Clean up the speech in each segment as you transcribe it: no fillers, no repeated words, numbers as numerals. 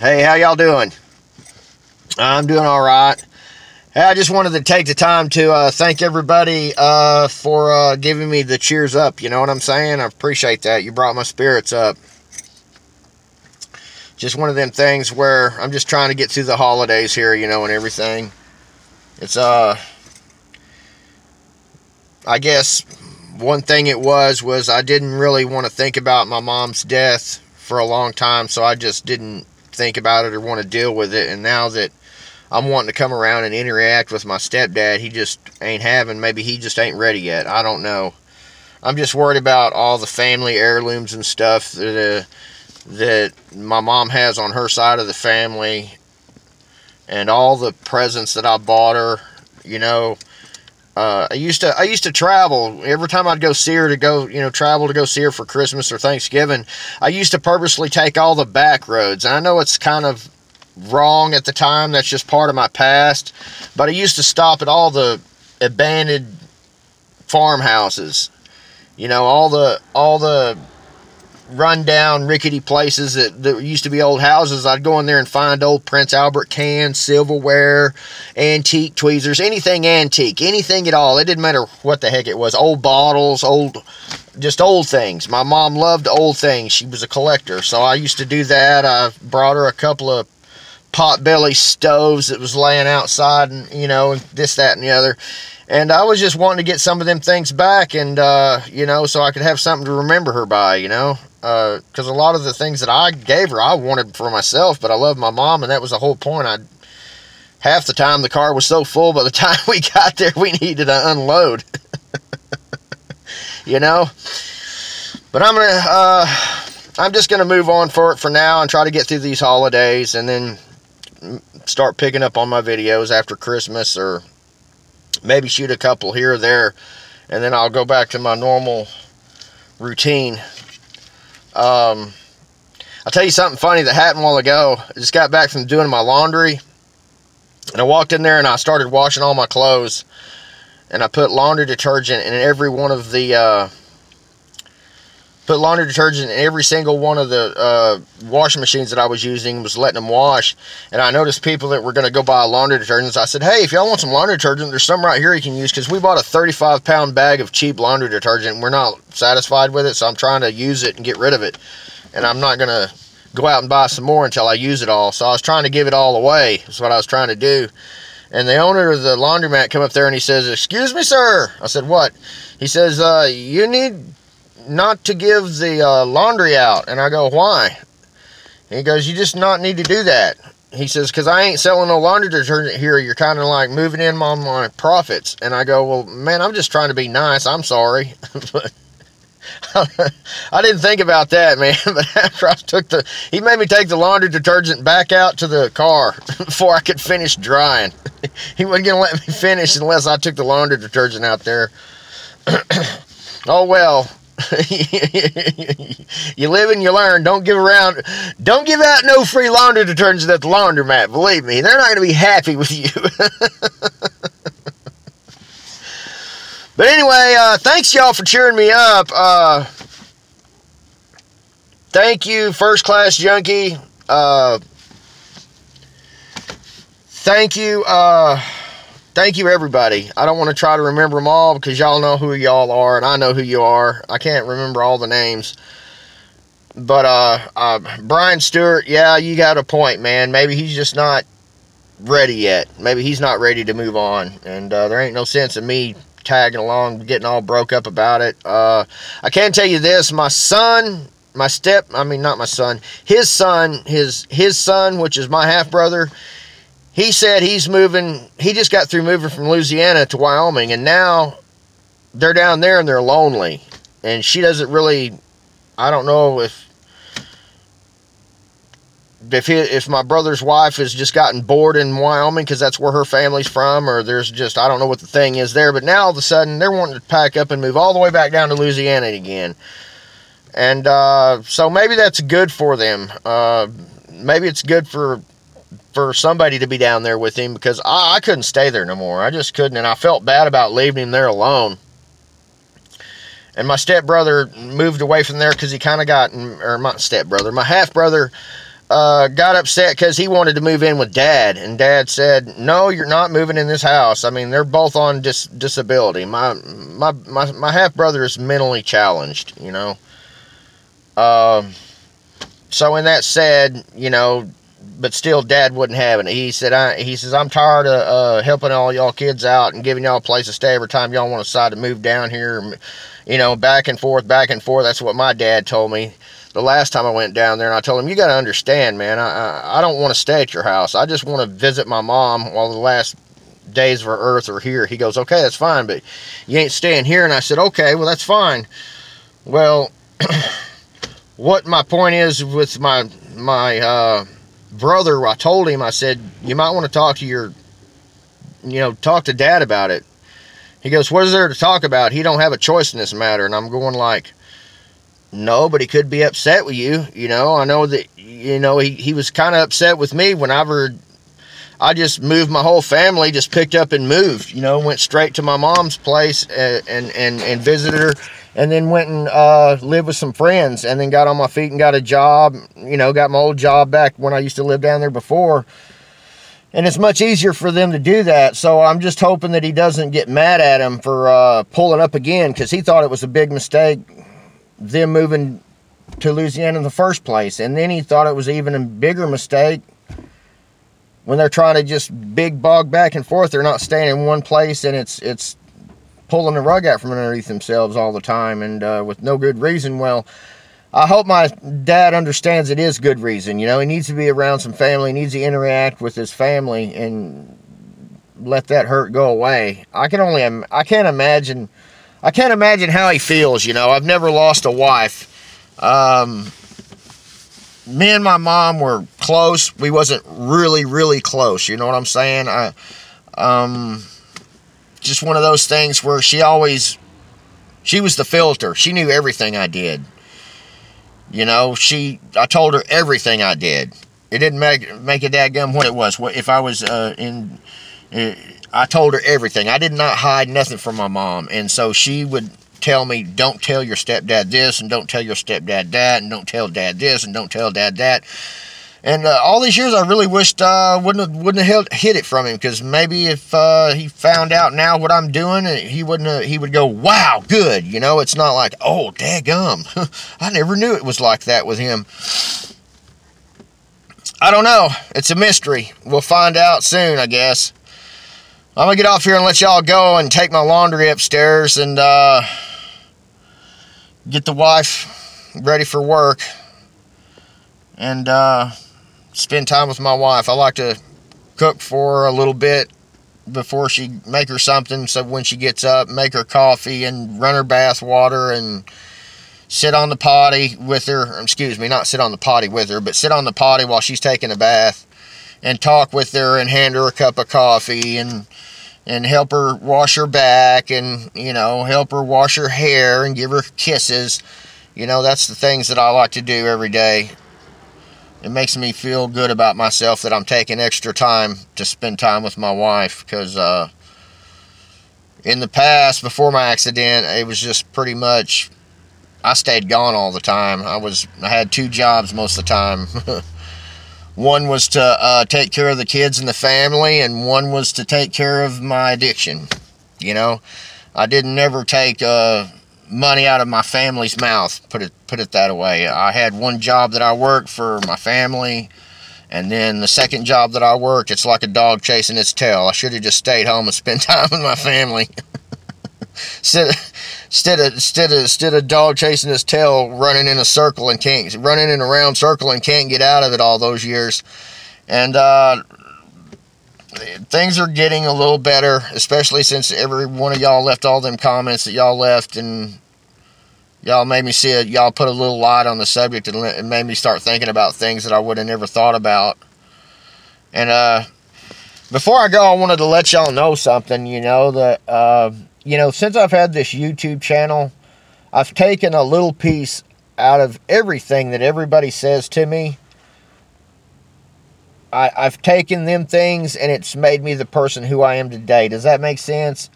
Hey, how y'all doing? I'm doing all right. Hey, I just wanted to take the time to thank everybody for giving me the cheers up. You know what I'm saying? I appreciate that. You brought my spirits up. Just one of them things where I'm just trying to get through the holidays here, you know, and everything. It's, I guess one thing it was I didn't really want to think about my mom's death for a long time, so I just didn't think about it or want to deal with it. And now that I'm wanting to come around and interact with my stepdad, he just ain't having, maybe he just ain't ready yet. I don't know. I'm just worried about all the family heirlooms and stuff that my mom has on her side of the family, and all the presents that I bought her. You know, I used to travel every time I'd go see her, to go, you know, travel to go see her for Christmas or Thanksgiving. I used to purposely take all the back roads. And I know it's kind of wrong at the time. That's just part of my past. But I used to stop at all the abandoned farmhouses. You know, all the rundown, rickety places that used to be old houses. I'd go in there and find old Prince Albert cans, silverware, antique tweezers, anything antique, anything at all. It didn't matter what the heck it was. Old bottles, just old things. My mom loved old things. She was a collector, so I used to do that. I brought her a couple of potbelly stoves that was laying outside, and, you know, and this, that, and the other. And I was just wanting to get some of them things back, and, you know, so I could have something to remember her by, you know. Because a lot of the things that I gave her, I wanted for myself, but I love my mom, and that was the whole point. Half the time the car was so full, by the time we got there, we needed to unload. You know? But I'm just gonna move on for now and try to get through these holidays, and then start picking up on my videos after Christmas, or maybe shoot a couple here or there, and then I'll go back to my normal routine. I'll tell you something funny that happened a while ago. I just got back from doing my laundry, and I walked in there and I started washing all my clothes, and I put laundry detergent in every one of the every single one of the washing machines that I was using, was letting them wash. And I noticed people that were going to go buy laundry detergent. So I said, hey, if y'all want some laundry detergent, there's some right here you can use, because we bought a 35-pound bag of cheap laundry detergent, and we're not satisfied with it, so I'm trying to use it and get rid of it. And I'm not going to go out and buy some more until I use it all. So I was trying to give it all away. That's what I was trying to do. And the owner of the laundromat come up there and he says, excuse me, sir. I said, what? He says, you need not to give the laundry out. And I go, why? And he goes, you just not need to do that. He says, because I ain't selling no laundry detergent here. You're kind of like moving in on my profits. And I go, well, man, I'm just trying to be nice. I'm sorry. But I didn't think about that, man. But after he made me take the laundry detergent back out to the car before I could finish drying. He wasn't going to let me finish unless I took the laundry detergent out there. Oh, well. You live and you learn. Don't give out no free laundry detergent at the laundromat. Believe me, they're not going to be happy with you. But anyway, thanks y'all for cheering me up. Thank you, First Class Junkie. Thank you, everybody. I don't want to try to remember them all, because y'all know who y'all are, and I know who you are. I can't remember all the names. But, Brian Stewart, yeah, you got a point, man. Maybe he's just not ready yet. Maybe he's not ready to move on. And there ain't no sense in me tagging along, getting all broke up about it. I can tell you this. My son, not my son, his son, which is my half-brother, he said he just got through moving from Louisiana to Wyoming, and now they're down there and they're lonely. And she doesn't really, I don't know if my brother's wife has just gotten bored in Wyoming because that's where her family's from, or there's just, I don't know what the thing is there. But now all of a sudden they're wanting to pack up and move all the way back down to Louisiana again. And so maybe that's good for them. Maybe it's good for somebody to be down there with him, because I couldn't stay there no more. I just couldn't, and I felt bad about leaving him there alone. And my stepbrother moved away from there because he kind of got, or my stepbrother, my half-brother, got upset because he wanted to move in with Dad, and Dad said, "No, you're not moving in this house." I mean, they're both on disability. My half brother is mentally challenged, you know. So in that said, you know, but still, Dad wouldn't have it. He says, "I'm tired of helping all y'all kids out and giving y'all a place to stay every time y'all want to decide to move down here, you know, back and forth, back and forth." That's what my dad told me the last time I went down there, and I told him, "You got to understand, man, I don't want to stay at your house. I just want to visit my mom while the last days of her earth are here." He goes, "Okay, that's fine, but you ain't staying here." And I said, "Okay, well, that's fine." Well, what my point is with my brother, I told him, I said, "You might want to talk to Dad about it." He goes, "What is there to talk about? He don't have a choice in this matter." And I'm going like, "No, but he could be upset with you. You know, I know that, you know, he was kind of upset with me whenever I just moved my whole family, just picked up and moved, you know, went straight to my mom's place and visited her, and then went and lived with some friends, and then got on my feet and got a job, you know, got my old job back when I used to live down there before. And it's much easier for them to do that. So I'm just hoping that he doesn't get mad at him for pulling up again, because he thought it was a big mistake, them moving to Louisiana in the first place. And then he thought it was even a bigger mistake when they're trying to just big bog back and forth. They're not staying in one place, and it's pulling the rug out from underneath themselves all the time, and with no good reason. Well, I hope my dad understands it is good reason. You know, he needs to be around some family. He needs to interact with his family and let that hurt go away. I can't imagine how he feels. You know, I've never lost a wife. Me and my mom were close. We wasn't really close. You know what I'm saying? Just one of those things where she was the filter. She knew everything I did. You know, I told her everything I did. It didn't make a dadgum what it was. If I was I told her everything. I did not hide nothing from my mom. And so she would tell me, "Don't tell your stepdad this, and don't tell your stepdad that, and don't tell Dad this, and don't tell Dad that." And all these years, I really wished I wouldn't have hid it from him, because maybe if he found out now what I'm doing, he would go, "Wow, good." You know, it's not like, "Oh, daggum, I never knew it was like that with him." I don't know. It's a mystery. We'll find out soon, I guess. I'm gonna get off here and let y'all go and take my laundry upstairs and get the wife ready for work, and spend time with my wife. I like to cook for her a little bit before make her something, so when she gets up, make her coffee and run her bath water and sit on the potty with her. Excuse me, not sit on the potty with her, but sit on the potty while she's taking a bath and talk with her and hand her a cup of coffee and help her wash her back, and, you know, help her wash her hair and give her kisses. You know, that's the things that I like to do every day. It makes me feel good about myself that I'm taking extra time to spend time with my wife, because in the past, before my accident, it was just pretty much, I stayed gone all the time. I had 2 jobs most of the time. One was to take care of the kids and the family, and one was to take care of my addiction. You know, I didn't ever take money out of my family's mouth, put it that way. I had one job that I worked for my family, and then the second job that I worked, it's like a dog chasing its tail. I should have just stayed home and spent time with my family. Instead of dog chasing his tail, running in a round circle and can't get out of it all those years. And things are getting a little better, especially since every one of y'all left all them comments that y'all left, and y'all made me see it. Y'all put a little light on the subject, and it made me start thinking about things that I would have never thought about. And before I go, I wanted to let y'all know something. You know, that you know, since I've had this YouTube channel, I've taken a little piece out of everything that everybody says to me. I've taken them things, and it's made me the person who I am today. Does that make sense?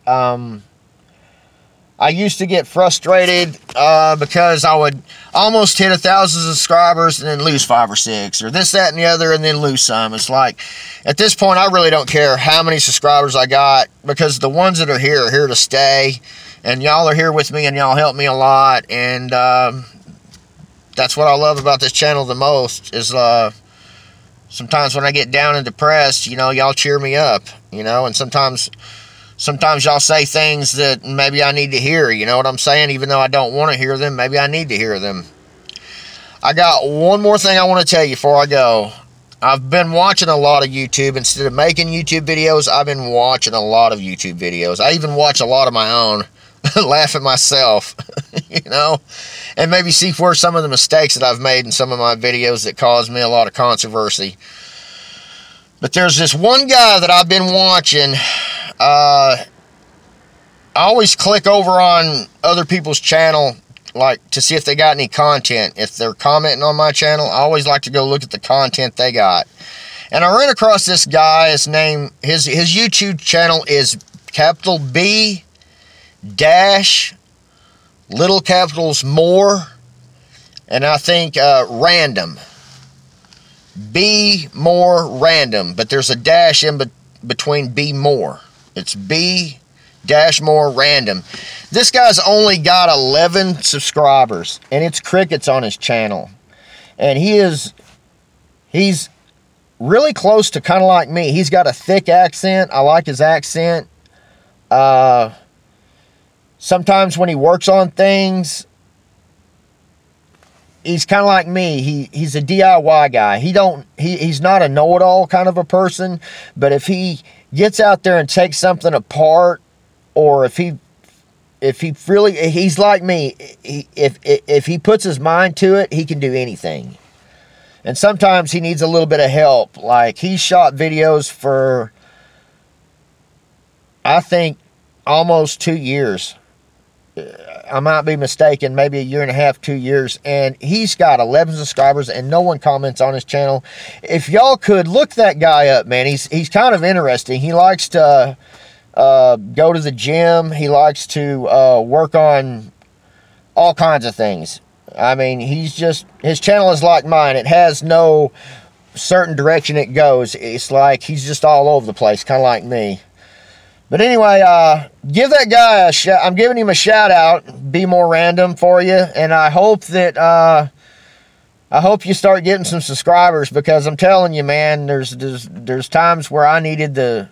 I used to get frustrated because I would almost hit 1,000 subscribers and then lose 5 or 6, or this, that, and the other, and then lose some. It's like, at this point, I really don't care how many subscribers I got, because the ones that are here to stay, and y'all are here with me, and y'all help me a lot, and that's what I love about this channel the most, is sometimes when I get down and depressed, you know, y'all cheer me up, you know, and sometimes y'all say things that maybe I need to hear, you know what I'm saying? Even though I don't want to hear them, maybe I need to hear them. I got one more thing I want to tell you before I go. I've been watching a lot of YouTube. Instead of making YouTube videos, I've been watching a lot of YouTube videos. I even watch a lot of my own, laugh at myself, you know, and maybe see where some of the mistakes that I've made in some of my videos that caused me a lot of controversy. But there's this one guy that I've been watching. I always click over on other people's channel, like, to see if they got any content. If they're commenting on my channel, I always like to go look at the content they got. And I ran across this guy. His name, his YouTube channel is capital B dash little capitals more, and I think random. B more random, but there's a dash in between B more. It's B dash more random. This guy's only got 11 subscribers, and it's crickets on his channel. And he's really close to kind of like me. He's got a thick accent. I like his accent. Sometimes when he works on things, he's kind of like me. He's a DIY guy. He's not a know-it-all kind of a person, but if he gets out there and takes something apart, or if he really, he's like me. If he puts his mind to it, he can do anything. And sometimes he needs a little bit of help. Like, he shot videos for, I think, almost 2 years. I might be mistaken, maybe 1.5 years, 2 years, and he's got 11 subscribers, and no one comments on his channel. If y'all could look that guy up, man, he's kind of interesting. He likes to go to the gym. He likes to work on all kinds of things. I mean, his channel is like mine. It has no certain direction it goes. It's like he's just all over the place, kind of like me. But anyway, give that guy a shout. I'm giving him a shout out. Be more random for you, and I hope that I hope you start getting some subscribers, because I'm telling you, man, there's times where I needed the.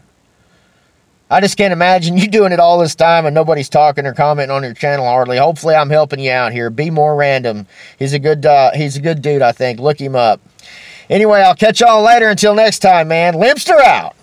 I just can't imagine you doing it all this time and nobody's talking or commenting on your channel hardly. Hopefully, I'm helping you out here. Be more random. He's a good dude, I think. Look him up. Anyway, I'll catch y'all later. Until next time, man. Limpster out.